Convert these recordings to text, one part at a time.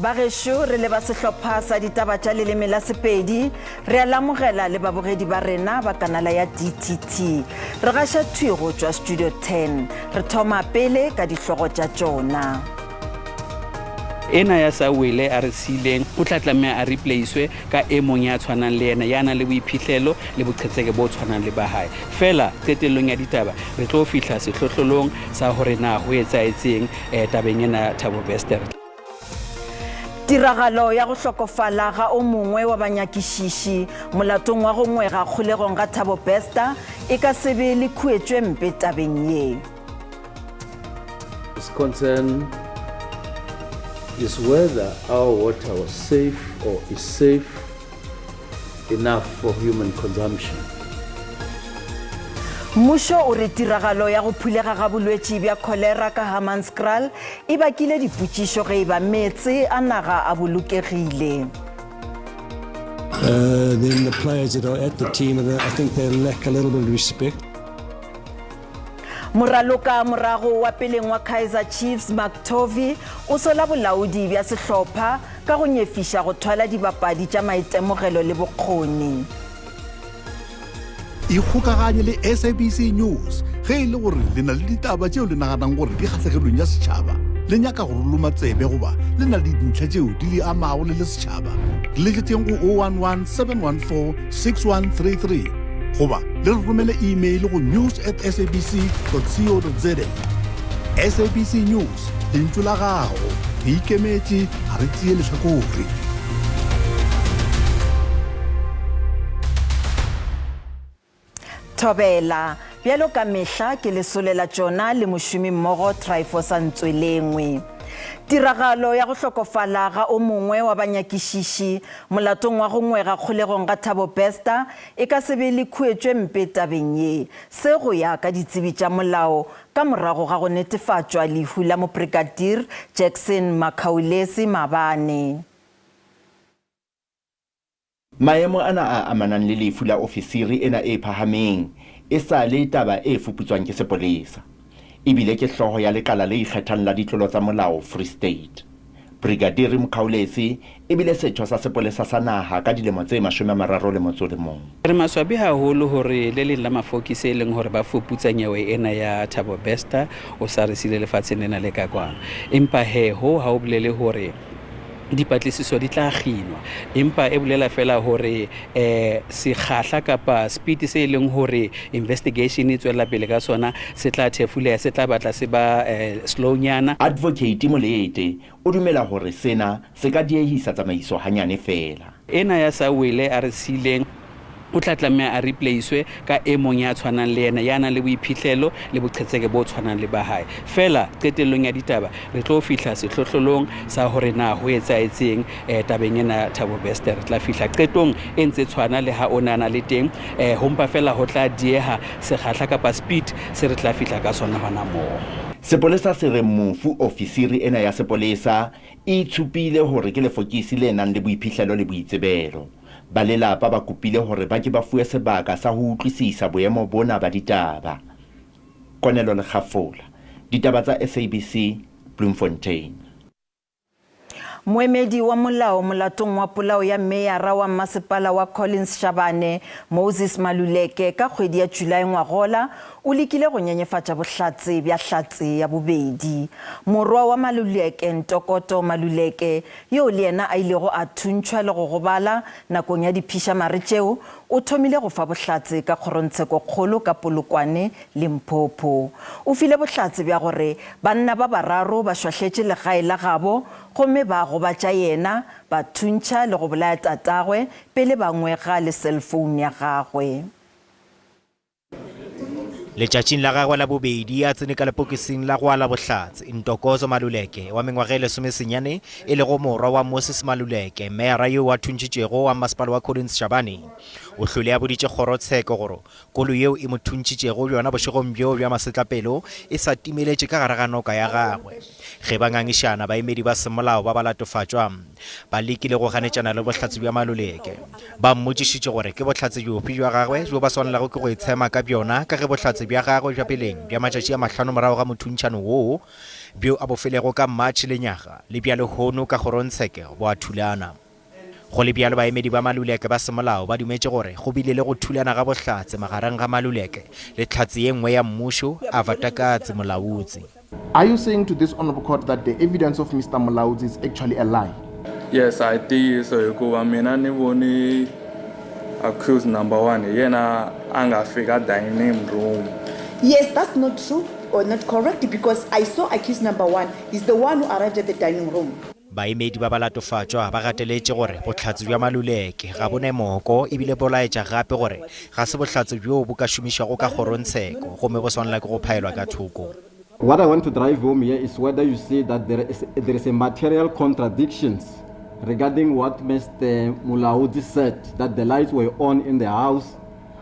Bagesho re le ba sehlopha sa ditaba tša leleme la Sepedi re a lamogela le babogedi ba rena ba kanala ya DTT re gaša thuego tšwa Studio 10 re thoma pele ka dihlogo tša tšona. Ena ya sa wele a re sileng o tla tlameha a replacewe ka e mong ya tshwanang le yena ya nang le boiphihlelo le boqhetseke bo tshwanang le ba hae fela qetellong ya ditaba re tlo fihla sehlohlolong sa hore na ho etsaetseng tabeng ena Thabo Bester. Tiragalo ya go hlokofala ga o mongwe wa banyakišiši molatong wa go ngwega kgolegong ga Thabo Bester e ka sebe le khuetšwe mpe tabeng ye. This concern is whether our water was safe or is safe enough for human consumption. Mmušo o re tiragalo ya go phulega ga bolwetši bja kholera ka Hammanskraal e bakile dipotšišo ge e ba meetse a naga a bolokegile. Then the players that are at the team, I think they lack a little bit of respect. Moraloka morago wa peleng wa Kaizer Chiefs McTovey o sola bolaodi bja sehlopha ka go nyefiša go thwala dibapadi tša maitemogelo le bokgoni. Ikgokaganye le SABC News ge e le gore le na le ditaba tšeo le naganang gore di kgatlhegelong ya setšhaba le nyaka go loma tsebe goba le na le dintlha tšeo di le amago le setšhaba le letšeng go 011 714 6133 goba le re romele email go news@sabc.co.za. SABC News lentswe la gago re ikemetše ga re tšee lehlakore. Thobela bjalo ka mehla ke lesolela tšona le mošomi mmogo Trifosa Ntswelengwe. Tiragalo ya go hlokofala ga o mongwe wa banyakišiši molatong wa go ngwega kgolegong ga Thabo Bester e ka sebe le khuetšwe mpe tabeng ye se go ya ka ditsebi tša molao ka morago ga go netefatšwa lehu la mopregadir Jackson Makaulesi Mabane. Maemo ana a amanang le lefu la ofisiri ena e phahameng e sa le taba e fuputswang ke sepolesa ebile ke hloho ya lekala le ikgethang la ditlolo tsa molao Free State. Brigadier Mkaulesi ebile setho sa sepolesa sa naha ka dilemo tse 31. Re maswabi haholo hore le leng la mafokisi e leng hore ba fuputsa nyewe ena ya Thabo Bester o sa re sile lefatsheng lena le ka kwana empa he ho ha o bolele hore dipatlisiso di tla kginwa empa e bolela fela hore sekgahla kapa speed se leng hore investigation e tswela pele ka sona se tla thefuleha se tla batla se ba slow nyana. Advocate Molete o dumela hore sena se ka diehisa tsamaiso hanyane fela. Ena ya sa wele a re sileng o tla tlameha a replacewe ka e mong ya tshwanang le yena ya nang le boiphihlelo le boqhetseke bo tshwanang le ba hae fela qetellong ya ditaba re tlo fihla sehlohlolong sa hore na ho etsaetseng tabeng ena Thabo Bester re tla fihla qetong e ntse tshwana le ha onana le teng ho mpa fela ho tla dieha sekgahla kapa speed se re tla fihla ka sona hona moo. Sepolesa se re mofu ofisiri ena ya sepolesa e tshupile hore ke lefokisi le nang le boiphihlelo le boitsebelo. Balelapa ba kopile hore ba ke ba fuwe sebaka sa ho utlwisisa boemo bona ba ditaba. Konelo le Khafola, ditaba tsa SABC, Bloemfontein. Moemedi wa molao molatong wa polao ya meyara wa masepala wa Collins Shabane Moses Maluleke ka kgwedi ya Julae ngwagola o lekile go nyenyefatša bohlatse bja hlatse ya bobedi. Morwa wa Maluleke Ntokoto Maluleke yo le yena a ilego a thuntšhwa le go gobala nakong ya diphišamare tšeo o thomile go fa bohlatse ka kgorontsheko kgolo ka Polokwane Limpopo. O file bohlatse bja gore banna ba bararo ba šwahletše legae la gabo gomme ba gobatša yena ba thuntšha le go bolaya tatagwe pele ba ngwega le cellphone ya gagwe. Letšatšing la gagwe la bobedi a tsene ka lepokising la go ala bohlatse Ntokozo Maluleke wa mengwaga e 10 e le go morwa wa Moses Maluleke meyara yo wa thuntšitšego wa masepala wa Collins Shabane o hlole a boditše kgorotsheko gore kolo yeo e mo thuntšitšego bjona bošegong bjeo bja masetlapelo e sa timeletše ka gare ga noka ya gagwe ge ba ngangišana baemedi ba semolao ba ba latofatšwa ba lekile go ganetšana le bohlatse bja Maluleke ba mmotšišitše gore ke bohlatse bjopi bja gagwe jo ba swanelago ke go itshema ka bjona ka ge bohlatse bja gagwe bja peleng bja matšatši a 5 morago ga mothuntšhano woo bio a bofelego ka March lenyaga le bjalo hono ka Gorontseke bo a thulana. Go le bjalo baemedi ba Maluleke ba semolao ba dumetse gore go bile le go thulana ga bohlatse magareng ga Maluleke le tlhatsi e nngwe ya mmusho a vatakatse molautsi. Are you saying to this honorable court that the evidence of Mr. Mulaudzi is actually a lie? Yes, I think so. I mean, I never accused number one. Yena anga figure dining room. Yes, that's not true or not correct because I saw accused number one. He's the one who arrived at the dining room. Baemedi ba balatofatšwa ba gateletse gore bohlatsi bja Maluleke ga bone moko ebile bolaetša gape gore ga se bohlatsi bjo bo ka šomišwago ka Kgorotsheko gomme bo swanela ke go phaelwa ka thoko. What I want to drive home here is whether you see that there is a material contradictions regarding what Mr. Mulaudzi said, that the lights were on in the house,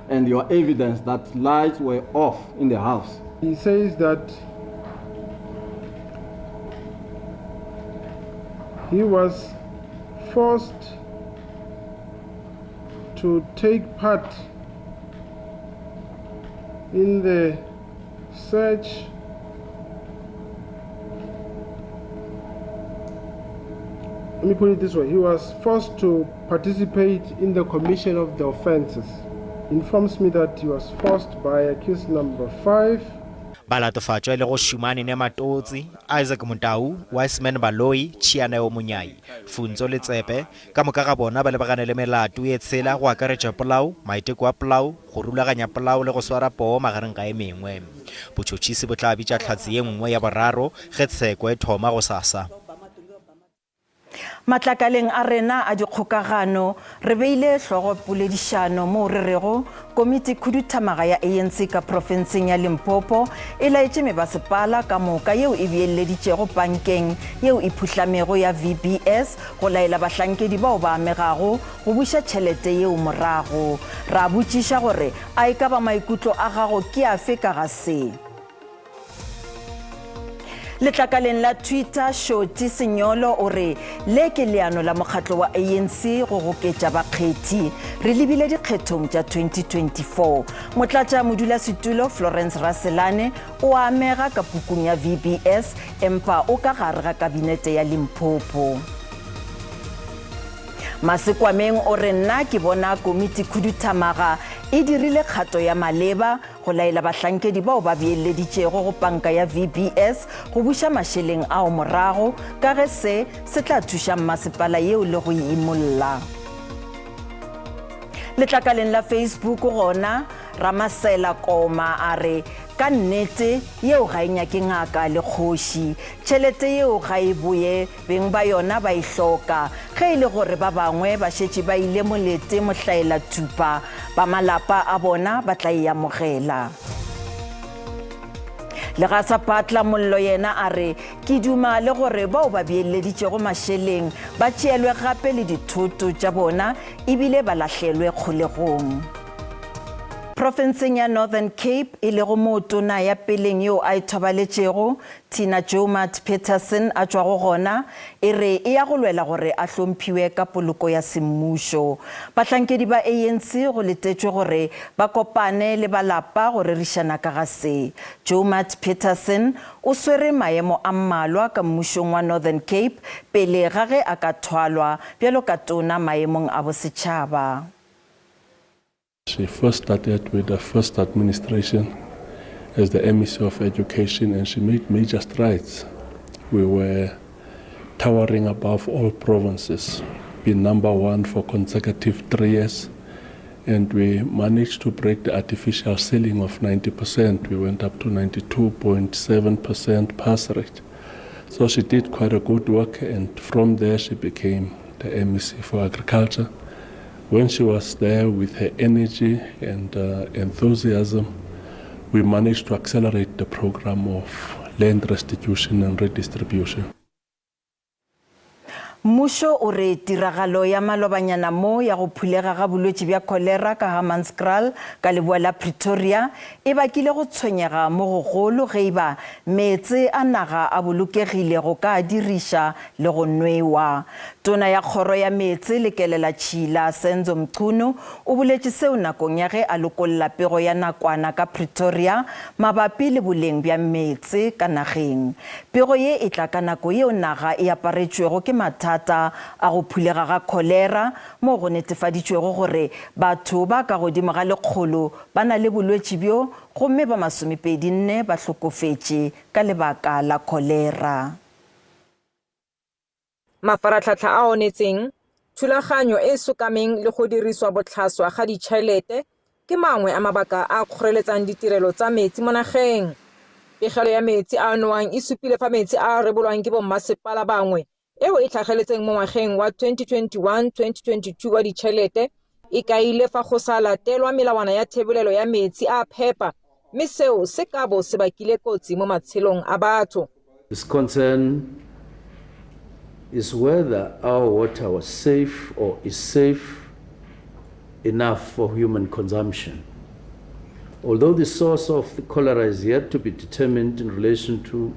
and your evidence that lights were off in the house. He says that he was forced to take part in the search let me put it this way, he was forced to participate in the commission of the offenses. Informs me that he was forced by accused number 5. Balatofatšwa le go šumane ne Matotsi, Isaac Mutau, Wiseman Baloi, Chianeo Munyai, Funzo Letsepe, ka moka ga bona ba lebagane le melato e tshela go akaretša polao, maiteko a polao, go rulaganya polao le go swara poo magareng ga e mengwe. Botšhotšhisi bo tla bitša tlhatsi ye nngwe ya boraro ge tsheko e thoma go sasa. Matlakaleng a rena a dikgokagano re beile hlogo poledišano mo re rego komiti khuduthamaga ya ANC ka profenseng ya Limpopo e laetše mebasepala ka moka yeo e beeleditšego bankeng yeo e phutlamego ya VBS go laela bahlankedi bao ba amegago go buša tšhelete yeo morago. Ra botšiša gore a e ka ba maikutlo a gago ke afe ka ga se. Letlakaleng la Twitter Shoti Senyolo o re le ke leano la mokgatlo wa ANC go goketša bakgethi re lebile dikgethong tša 2024. Motlatša modulasetulo Florence Raselane o amega ka pukung ya VBS empa o ka gare ga kabinete ya Limpopo. Masekwameng o re nna ke bona komiti khuduthamaga e dirile kgato ya maleba go laela bahlankedi bao ba beeleditšego go panka ya VBS go buša mašeleng ao morago ka ge se tla thuša masepala yeo le go imolla. Letlakaleng la Facebook gona Ramasela Koma a re ka nnete yeo ga e nyake ngaka le kgoši tšhelete yeo ga e boye beng ba yona ba e hloka ge e le gore ba bangwe ba šetše ba ile molete mohlaela thupa ba malapa a bona ba tla e amogela. Le ga Sapatla Mollo yena a re ke duma le gore bao ba beeleditšego mašeleng ba tšeelwe gape le dithoto tša bona ebile ba lahlelwe kgolegong. Profenseng ya Northern Cape e le go motona ya peleng yeo a ithobaletšego Tina Jomat Peterson a tšwa go gona e re e ya go lwela gore a hlomphiwe ka poloko ya semmušo. Bahlankedi ba ANC go letetšwe gore ba kopane le balapa go rerišana ka ga se. Jomat Peterson o swere maemo a mmalwa ka mmušong wa Northern Cape pele ga ge a ka thwalwa bjalo ka tona maemong a bosetšhaba. She first started with the first administration as the MEC of Education and she made major strides. We were towering above all provinces, being #1 for consecutive 3 years, and we managed to break the artificial ceiling of 90%. We went up to 92.7% pass rate. So she did quite a good work, and from there she became the MEC for Agriculture. When she was there with her energy and enthusiasm, we managed to accelerate the program of land restitution and redistribution. Mmušo o re tiragalo ya malobanyana mo ya go phulega ga bolwetse bja kholera ka Hammanskraal ka leboa la Pretoria e bakile go tshwenyega mo go golo ge iba meetse a naga a bolokegile go ka diriša le go nwewa. Tona ya kgoro ya meetse Lekelela Tšhila Senzo Mchunu o boletše seo nakong ya ge a lokolla pego ya nakwana ka Pretoria mabapi le boleng bja meetse ka nageng. Pego ye e tla ka nako yeo naga e aparetšwego ke mathata a go phulega ga kholera mo go netefaditšwego gore batho ba ka godimo ga 100 ba na le bolwetse bjo gomme ba 24 ba hlokofetše ka lebaka la kholera. Mafaratlhatlha a onetseng, thulaganyo e sokameng le go diriswa botlhaswa ga ditšhelete ke mangwe a mabaka a kgoreletsang ditirelo tsa metsi mo nageng. Pegelo ya metsi a nowang e supile fa metsi a rebolwang ke bommasepala bangwe eo e tlhageletseng mo ngwageng wa 2021-2022 wa ditšhelete e kaile fa go sa latelwa melawana ya thebolelo ya metsi a phepa mme seo se ka bo se bakile kotsi mo matshelong a batho. This concern is whether our water was safe or is safe enough for human consumption. Although the source of the cholera is yet to be determined in relation to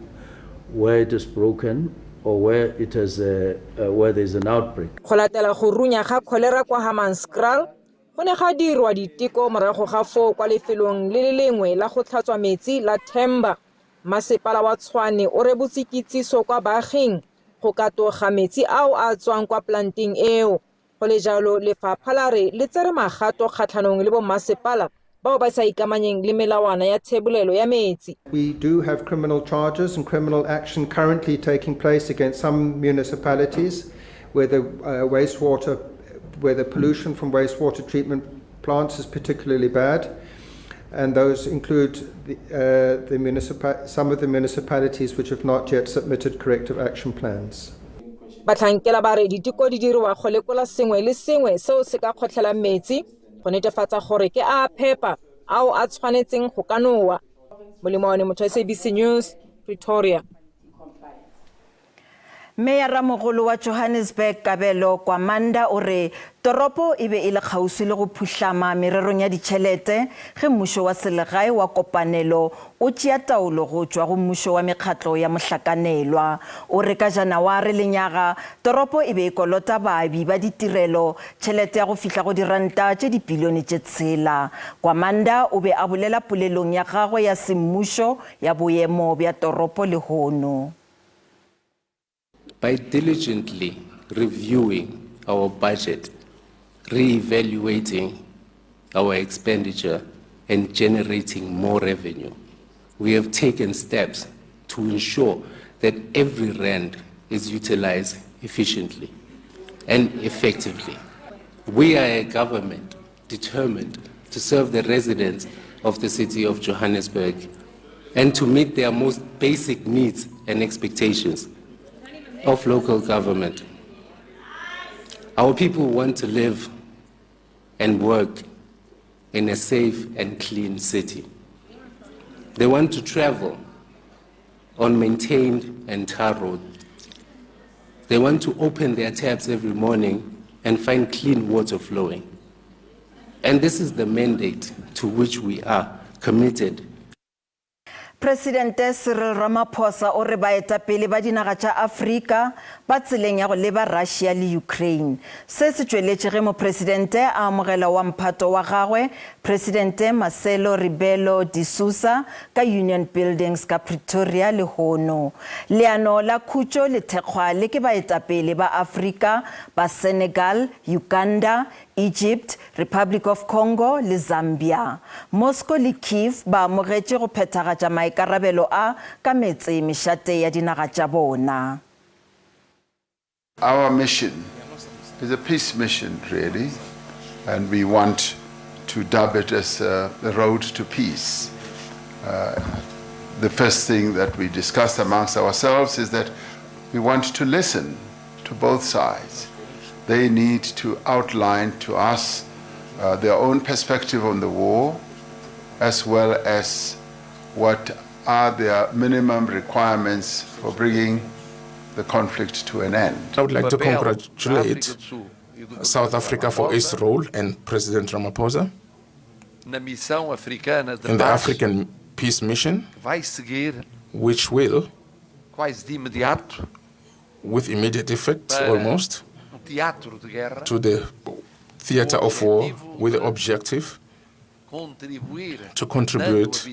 where it is broken or where it is where there is an outbreak. Go latela go runya ga kholera kwa Hammanskraal go ne ga dirwa diteko morago ga foo kwa lefelong le lengwe la go tlhatswa metsi la Themba. Masepala wa Tshwane o rebotse kitsiso kwa baaging go katoga metsi ao a tswang kwa planteng eo. Go le jalo lefapha la re le tsere magato kgatlhanong le bommasepala bao ba sa ikamanyeng le melawana ya thebolelo ya metsi. We do have criminal charges and criminal action currently taking place against some municipalities where the pollution from wastewater treatment plants is particularly bad, and those include some of the municipalities which have not yet submitted corrective action plans. Batlhankela ba re diteko di dirwa go lekola sengwe le sengwe seo se ka kgotlhela metsi go netefatsa gore ke a phepa ao a tshwanetseng go ka nowa. Molemone motho SABC News, Pretoria. Meyara mogolo wa Johannesburg Kabelo Kwamanda o re toropo e be e le kgauswi le go phutlhama mererong ya ditšhelete ge mmušo wa selegae wa kopanelo o tšea taolo go tšwa go mmušo wa mekgatlo ya mohlakanelwa. O re ka Janaware lenyaga toropo e be e kolota baabi ba ditirelo tšhelete ya go fihla go diranta tše dibilione tše 6. Kwamanda o be a bolela polelong ya gagwe ya semmušo ya boemo bja toropo le hono. By diligently reviewing our budget, re-evaluating our expenditure and generating more revenue, we have taken steps to ensure that every rand is utilized efficiently and effectively. We are a government determined to serve the residents of the city of Johannesburg and to meet their most basic needs and expectations of local government. Our people want to live and work in a safe and clean city. They want to travel on maintained and tar roads. They want to open their taps every morning and find clean water flowing. And this is the mandate to which we are committed. President Cyril Ramaphosa o re baetapele ba dinaga tša Afrika ba tseleng ya go leba Russia le Ukraine. Se se tšweletše ge mopresidente a amogela wa mphato wa gagwe Presidente Marcelo Rebelo de Sousa ka Union Buildings ka Pretoria le hono. Leano la khutšo le thekgwa le ke baetapele ba Afrika ba Senegal, Uganda, Egypt, Republic of Congo le Zambia. Moscow le Kiev ba amogetše go phethagatša maikarabelo a ka metse mešate ya dinaga tša bona. Our mission is a peace mission, really, and we want to dub it as the road to peace. The first thing that we discussed amongst ourselves is that we want to listen to both sides. They need to outline to us their own perspective on the war, as well as what are their minimum requirements for bringing the conflict to an end. I would like to congratulate South Africa for its role and President Ramaphosa in the African Peace Mission, which will, with immediate effect almost, to the theater of war with the objective to contribute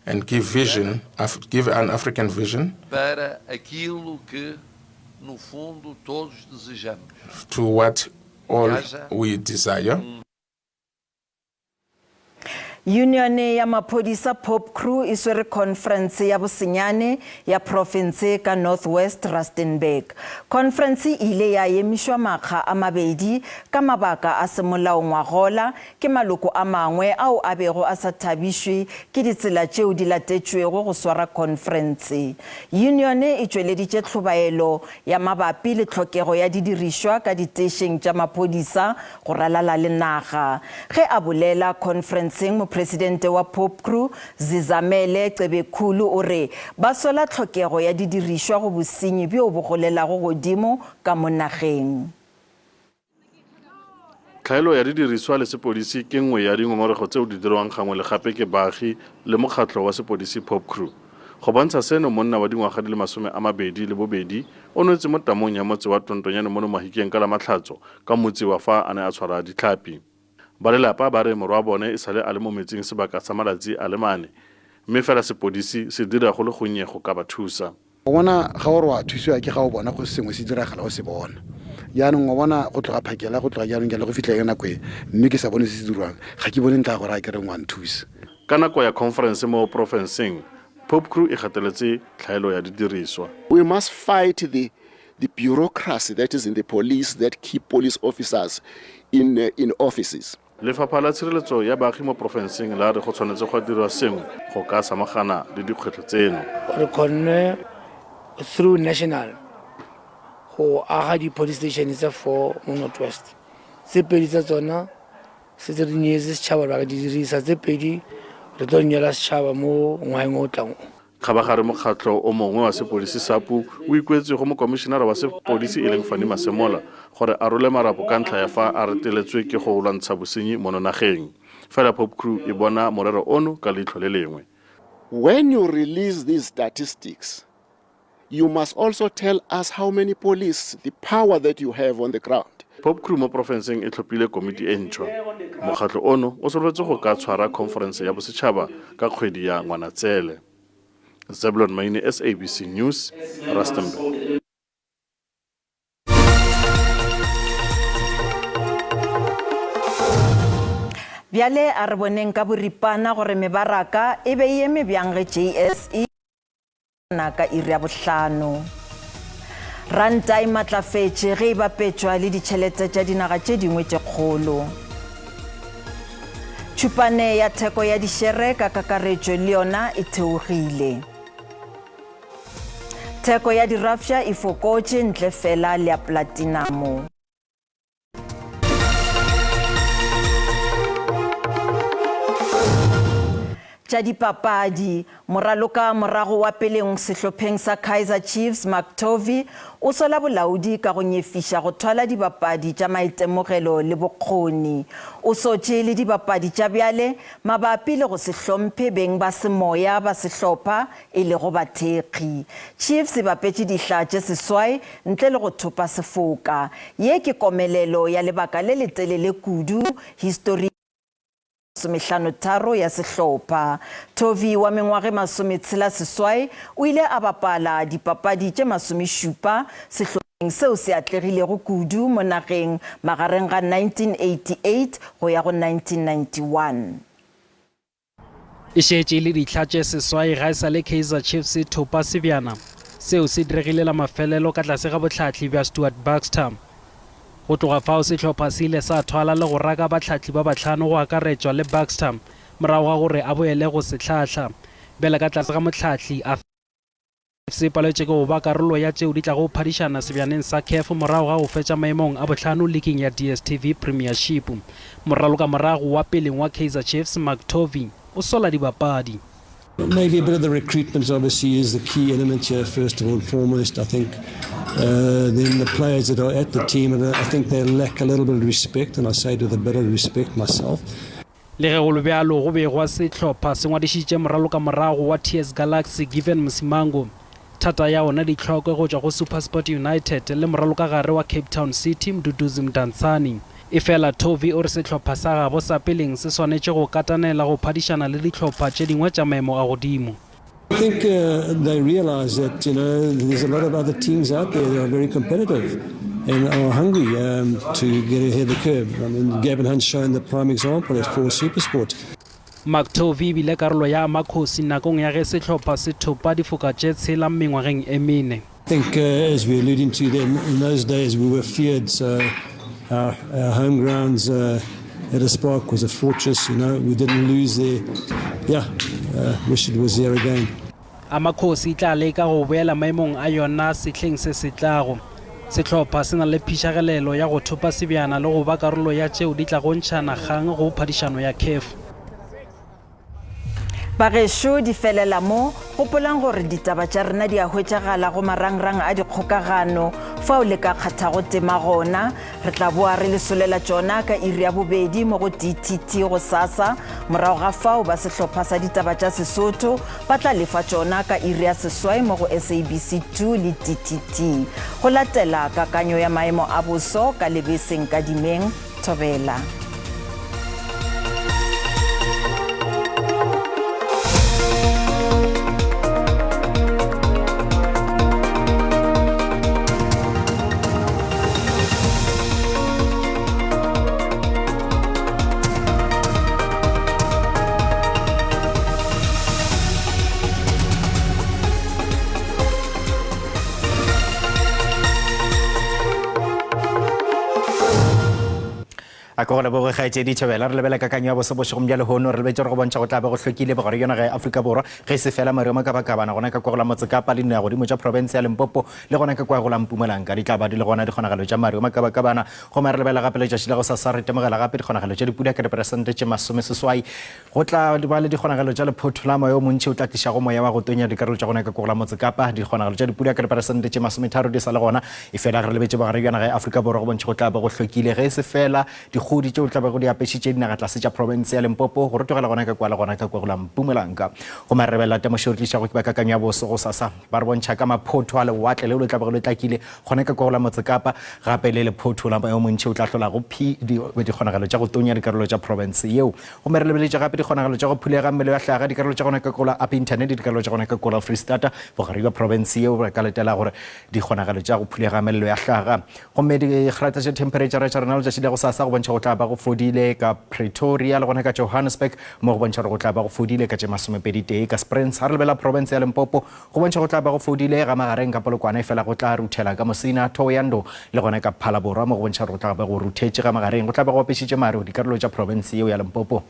and give vision, give an African vision to what all we desire. Union ya maphodisa Pop Crew e swere conference ya bosenyane ya province ka Northwest Rustenburg. Conference ile ya emishwa makga a mabedi ka mabaka a semolao ngwagola ke maloko a mangwe ao a bego a sa thabishwe ke ditsela tšeo di latetšwego go swara conference. Union e tšweleditše tlhobaelo ya mabapi le tlhokego ya didirišwa ka ditešeng tša maphodisa go ralala le naga. Ge a bolela conferenceng Presidente wa Pop Crew Zizamele Cebekhulu o re ba sola tlhokego ya didirishwa go bosenyi bjo bo golelago godimo ka monageng. Tlhaelo ya didiriswa le sepodisi ke nngwe ya dingongorego tseo di dirwang gangwe le gape ke baagi le mokgatlho wa sepodisi Pop Crew. Go bontsha seno monna wa dingwaga di le 22 o nwetse mo tamong ya motse wa Tontonyane mo Mahikeng ka la Matlhatso ka motse wa fa a ne a tshwara ditlhapi. Ba lelapa ba re morwa bone e sale a le mo metsing sebaka sa malatsi a le 4 mme fela sepodisi se dira go le gonnye go ka ba thusa. O bona ga o re wa thusiwa ke ga o bona go sengwe se diragala o se bona yaanong o bona go tloga phakela go tloga jaanong go fitlha ka nako e mme ke sa bone se se dirwang ga ke bone ntla gore a ke reng wa nthusa. Ka nako ya conference mo provinceng Pop Crew e gateletse tlhaelo ya didiriswa. We must fight the bureaucracy that is in the police that keep police officers in offices. Lefapha la tshireletso ya baagi mo provinceng la re go tshwanetse go dirwa sengwe go ka samagana le dikgwetlho tseno. Re kgonne through national go aga di police stations for Northwest. Tse pedi tsa tsona se tse di nyetse setšhaba ba di dirisa, tse pedi re tlo nyela setšhaba mo ngwaeng o tlang. Khabagare mokgatlho o mongwe wa sepodisi SAPU o ikwetse go mokomishenara wa sepodisi e leng Fani Masemola gore a role marapo ka ntlha ya fa a reteletswe ke go lwantsha bosenyi mo nageng. Fela Pop Crew e bona morero ono ka leitlho le lengwe. When you release these statistics, you must also tell us how many police, the power that you have on the ground. Pop Crew mo provinceng e tlhophile komiti e ntšhwa. Mokgatlho ono o solofetse go ka tshwara conference ya bosetšhaba ka kgwedi ya Ngwanatsele. Zebulon Maine, SABC News, Rustenburg. Bjale a re boneng ka boripana gore mebaraka e be eme bjang ge JSE na ka iri ya bohlano. Ranta e matlafetše ge e bapetšwa le ditšhelete tša dinaga tše dingwe tše kgolo. Tšhupane ya theko ya dišere ka kakaretšo le yona e theogile. Theko ya dirafša e fokotše ntle fela le ya platinamo. Tša dipapadi, moraloka morago wa peleng sehlopheng sa Kaizer Chiefs McTovey o sola bolaodi ka go nyefiša go thwala dibapadi tša maitemogelo le bokgoni. O sotše le dibapadi tša bjale mabapi le go se hlomphe beng ba semoya ba sehlopha e le go bathekgi. Chiefs e bapetše dihla tše seswai ntle le go thopa sefoka. Ye ke komelelo ya lebaka le letelele kudu histori 53 ya sehlopha. Tovi wa mengwage 67 o ile a bapala dipapadi tše 17 sehlopheng seo se atlegilego kudu mo nageng magareng ga 1988 go ya go 1991. E šetše le dihla tše seswai ga e sa le Kaizer Chiefs e thopa sebjana seo se diregile la mafelelo ka tlase ga botlhatli bja Stuart Baxter. Go tloga fao sehlopha se ile sa thwala le go raka batlhatli ba batlhano go akaretšwa le Baxter morago ga gore a boele go se tlhahla bjale ka tlase ga motlhatli a se paletše ke go ba karolo ya tšeo di tla go phadišana sebjaneng sa CAF morago ga go fetša maemong a botlhano leagueng ya DStv Premiership. Moraloka morago wa peleng wa Kaizer Chiefs McTovey o sola dibapadi. Maybe a bit of the recruitment obviously is the key element here first of all and foremost. I think then the players that are at the team, and I think they lack a little bit of respect, and I say it with a bit of respect myself. le ge go le bjalo go begwa sehlopha se ngwadišitše moralo ka morago wa TS Galaxy Given Msimango thata ya ona ditlhokwe go tšwa go SuperSport United le moralo ka gare wa Cape Town City Mduduzi Mdantsani e fela Tovi o re sehlopha sa gabo sa peleng se swanetše go katanela go phadišana le ditlhopha tše dingwe tša maemo a godimo. I think they realise that there's a lot of other teams out there that are very competitive and are hungry to get ahead of the curve. I mean, Gavin Hunt's shown the prime example at 4 SuperSport. Mark Tovi bile karolo ya makhosi nakong ya ge sehlopha se thopa difoka tše tshela mengwageng e mene. I think as we're alluding to them, in those days we were feared, so our home grounds at a Spark was a fortress, we didn't lose there. Wish it was there again. Amakhosi tla leka go boela maemong a yona sehleng se setlago. Sehlopha se na le phišagelelo ya go thopa sebjana le go ba karolo ya tšeo di tla go ntšhana kgang go phadišano ya CAF. Bagešo di felela mo gopolang gore ditaba tša rena di a hwetšagala go marangrang a dikgokagano fao le ka kgathago tema gona re tla boa re lesolela tšona ka iri ya bobedi mo go DTT go sasa morago ga fao ba sehlopha sa ditaba tša Sesotho ba tla lefa tšona ka iri ya seswai mo go SABC 2 le DTT go latela kakanyo ya maemo a boso ka lebeseng ka dimeng Thobela. a go le bo gaetse di tšhabela re lebela kakanyo ya bosobošego bja lehono re lebetse re go bontšha go tla be go hlwekile bogare yona ga Afrika Borwa ge se fela mario makabakabana gona ka kwa go la Motsekapa le nna godimo tša province ya Limpopo le gona ka kwa go la Mpumalanga di tla ba di le gona dikgonagalo tša mario makabakabana go ma re lebela gape le tšatši la go sasa re temogela gape dikgonagalo tša dipula ka diperesente tše 30 go tla ba le dikgonagalo tša lephothulamo yo montši o tla tlišago moya wa go tonya dikarolo tša gona ka kwa go la Motsekapa dikgonagalo tša dipula ka diperesente tše 30 di sa le gona e fela re lebetse bogare yona ga Afrika Borwa go bontšha go tla be go hlwekile ge se fela dikgodi tšeo tla be go di apešitše dinaga tlase tša province ya Limpopo go rotogela gona ka kwa le gona ka kwa go la Mpumalanga go marebela temošo re tlišago ke ba kakanyo ya boso go sasa ba re bontšha ka maphotho a lewatle leo le tla be go le tlakile gona ka kwa go la Motsekapa gape le lephotho la yo montši o tla tlola go dikgonagalo tša go tonya dikarolo tša province yeo go me re lebeletše gape dikgonagalo tša go phulega mmele wa hlaga dikarolo tša gona ka kwa la up internet dikarolo tša gona ka kwa la Free State bogare wa province yeo re ka letela gore dikgonagalo tša go phulega mmele wa hlaga gomme dikgerata tša temperature tša rena le tšatši le go sasa go bontšha go tla ba go fodile ka Pretoria le gona ka Johannesburg mo go bontšha go tla ba go fodile ka tše 21 ka Springs ha re lebela province ya Limpopo go bontšha go tla ba go fodile ga magareng ka Polokwane fela go tla ruthela ka Mosina Thohoyandou le gona ka Phalaborwa mo go bontšha go tla ba go ruthetše ga magareng go tla ba go apešitše mare dikarolo tša province yeo ya Limpopo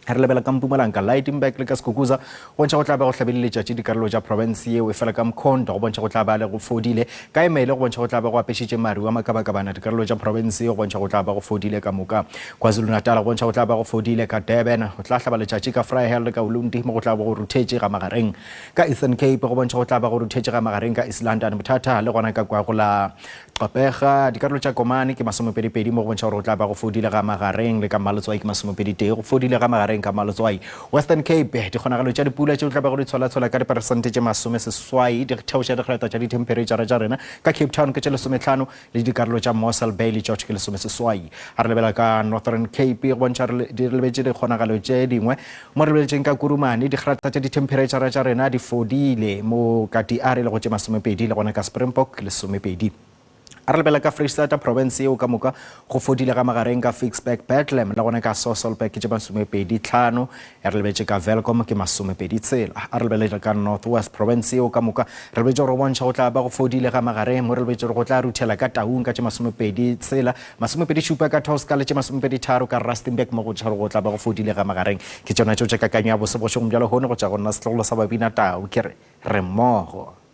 re lebela ka Mpumalanga Lightenburg le ka Skukuza go bontšha go tla ba go hlabeleletša tše dikarolo tša province yeo e fela ka Mkhondo go bontšha go tla ba le go fodile ka Emele go bontšha go tla ba go apešitše mare wa makabakabana dikarolo tša province yeo go bontšha go tla ba go fodile ka moka KwaZulu-Natal go bontšha go tla ba go fodile ka Durban go tla hlaba letšatši ka Vryheid le ka Ulundi mo go tla ba go ruthetše ga magareng ka Eastern Cape go bontšha go tla ba go ruthetše ga magareng ka East London Bothata le gona ka kwa go la Qapega dikarolo tša Komane ke 22 mo go bontšha gore go tla ba go fodile ga magareng le ka Maletswai ke 22 go fodile ga magareng ka Maletswai Western Cape dikgonagalo tša dipula tšeo tla ba go di tshola ka diperesente tše 30 di theoša dikgelata tša ditemperature tša rena ka Cape Town ke tše 15 le dikarolo tša Mossel Bay le George ke 16 ha re lebela ka Northern Cape go bontšha di lebetse dikgonagalo tše dingwe mo re lebeletseng ka Kurumane dikgelata tša ditemperature tša rena di fodile mo ka Diare le go tše 20 le gona ka Springbok le 20 a re lebela ka Free State province yeo ka moka go fodile ga magareng ka Fixback Bethlehem le gona ka Sasolburg ke tše 25 re lebetse ka Welkom ke 20 a re lebeletša ka North West province yeo ka moka re lebetse gore bontšha go tla ba go fodile ga magareng mo re lebetse gore go tla ruthela ka Taung ka tše 27 ka Tosca le tše 23 ka Rustenburg mo go tšha gore go tla ba go fodile ga magareng ke tšona tšeo tša kakanyo ya bosobošego bja lehono go tša go nna setlogolo sa Babina Tau ke re mmogo